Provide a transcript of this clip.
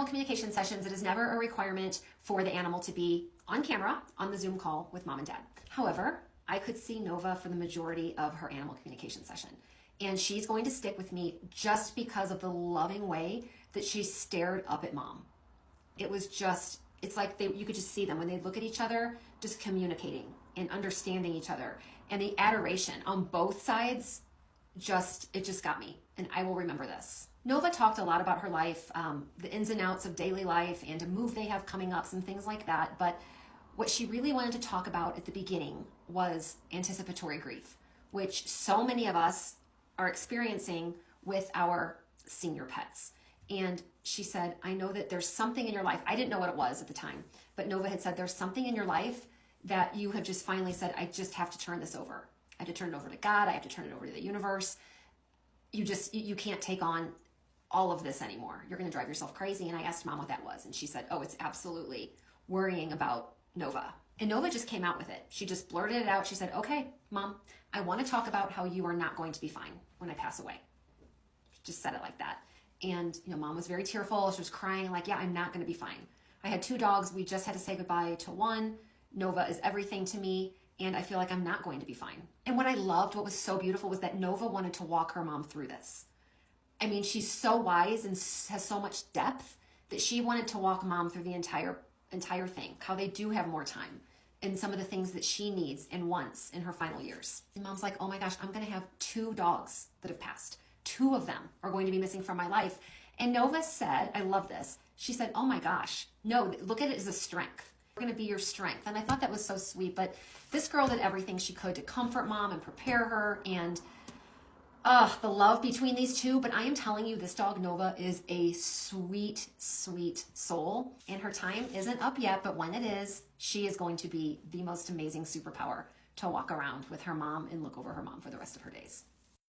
animal communication sessions, it is never a requirement for the animal to be on camera on the Zoom call with mom and dad. However, I could see Nova for the majority of her animal communication session. And she's going to stick with me just because of the loving way that she stared up at mom. It was just, it's like you could just see them when they look at each other, just communicating and understanding each other. And the adoration on both sides, it just got me. And I will remember this. Nova talked a lot about her life, the ins and outs of daily life and a move they have coming up, some things like that. But what she really wanted to talk about at the beginning was anticipatory grief, which so many of us are experiencing with our senior pets. And she said, I know that there's something in your life. I didn't know what it was at the time, but Nova had said, there's something in your life that you have just finally said, I just have to turn this over. I have to turn it over to God. I have to turn it over to the universe. You can't take on all of this anymore. You're going to drive yourself crazy. And I asked mom what that was. And she said, oh, it's absolutely worrying about Nova. And Nova just came out with it. She just blurted it out. She said, okay, mom, I want to talk about how you are not going to be fine when I pass away. She just said it like that. And, mom was very tearful. She was crying like, yeah, I'm not going to be fine. I had 2 dogs. We just had to say goodbye to one. Nova is everything to me. And I feel like I'm not going to be fine. And what I loved, what was so beautiful, was that Nova wanted to walk her mom through this. I mean, she's so wise and has so much depth that she wanted to walk mom through the entire thing, how they do have more time and some of the things that she needs and wants in her final years. And mom's like, oh my gosh, I'm going to have 2 dogs that have passed. 2 of them are going to be missing from my life. And Nova said, I love this. She said, oh my gosh, no, look at it as a strength. We're going to be your strength. And I thought that was so sweet. But this girl did everything she could to comfort mom and prepare her. And the love between these 2. But I am telling you, this dog Nova is a sweet, sweet soul. And her time isn't up yet. But when it is, she is going to be the most amazing superpower to walk around with her mom and look over her mom for the rest of her days.